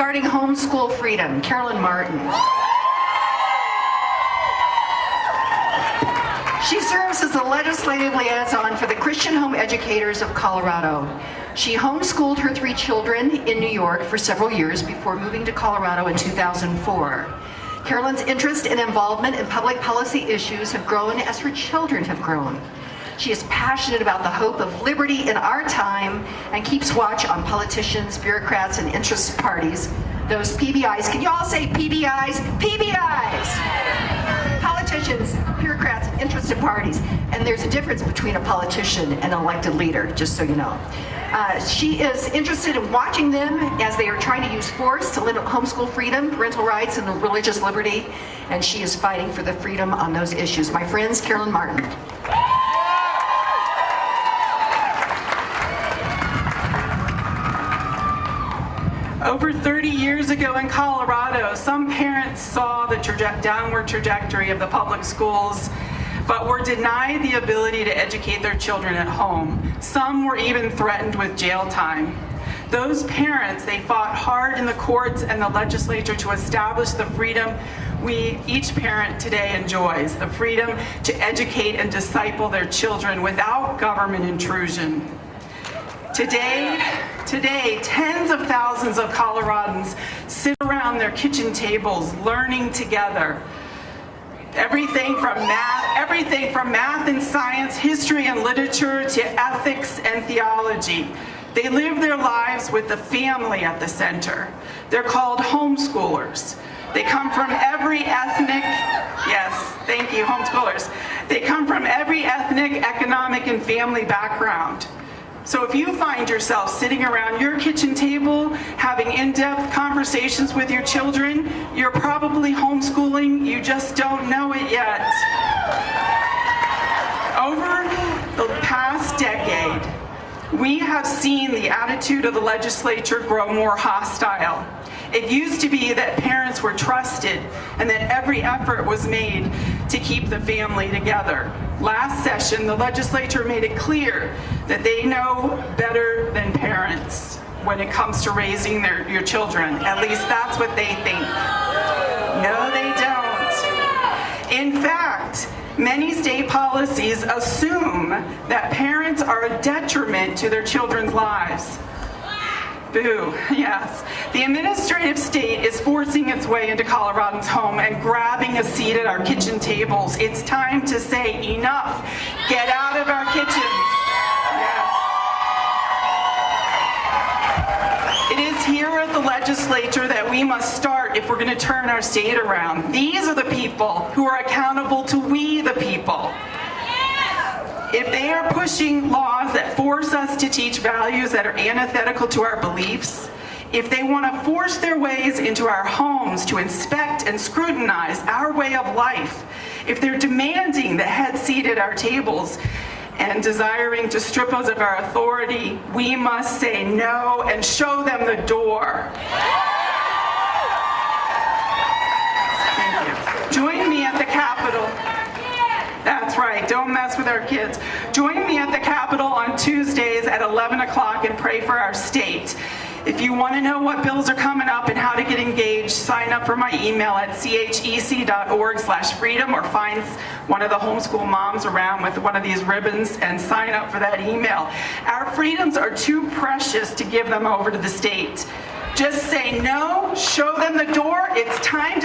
regarding homeschool freedom, Carolyn Martin. She serves as the legislative liaison for the Christian Home Educators of Colorado. She homeschooled her 3 children in New York for several years before moving to Colorado in 2004. Carolyn's interest and involvement in public policy issues have grown as her children have grown. She is passionate about the hope of liberty in our time and keeps watch on politicians, bureaucrats, and interest parties. Those PBIs, can you all say PBIs? PBIs! Politicians, bureaucrats, and interested parties. And there's a difference between a politician and an elected leader, just so you know. She is interested in watching them as they are trying to use force to limit homeschool freedom, parental rights, and religious liberty, and she is fighting for the freedom on those issues. My friends, Carolyn Martin. Over 30 years ago in Colorado, some parents saw the downward trajectory of the public schools, but were denied the ability to educate their children at home. Some were even threatened with jail time. Those parents, they fought hard in the courts and the legislature to establish the freedom each parent today enjoys, the freedom to educate and disciple their children without government intrusion. Today, tens of thousands of Coloradans sit around their kitchen tables learning together. Everything from math and science, history and literature, to ethics and theology. They live their lives with the family at the center. They're called homeschoolers. They come from every ethnic, yes, thank you, homeschoolers. They come from every ethnic, economic, and family background. So if you find yourself sitting around your kitchen table having in-depth conversations with your children, you're probably homeschooling, you just don't know it yet. Over the past decade, we have seen the attitude of the legislature grow more hostile. It used to be that parents were trusted and that every effort was made to keep the family together. Last session, the legislature made it clear that they know better than parents when it comes to raising your children. At least that's what they think. No, they don't. In fact, many state policies assume that parents are a detriment to their children's lives. Boo, yes. The administrative state is forcing its way into Coloradans' home and grabbing a seat at our kitchen tables. It's time to say enough. Get out of our kitchens. Yes. It is here at the legislature that we must start if we're going to turn our state around. These are the people who are accountable to we the people. If they are pushing laws that force us to teach values that are antithetical to our beliefs, if they want to force their ways into our homes to inspect and scrutinize our way of life, if they're demanding the head seat at our tables and desiring to strip us of our authority, we must say no and show them the door. Thank you. Join me at the Capitol. That's right, don't mess with our kids. Join me at the Capitol on Tuesdays at 11 o'clock and pray for our state. If you want to know what bills are coming up and how to get engaged, sign up for my email at chec.org/freedom or find one of the homeschool moms around with one of these ribbons and sign up for that email. Our freedoms are too precious to give them over to the state. Just say no, show them the door, it's time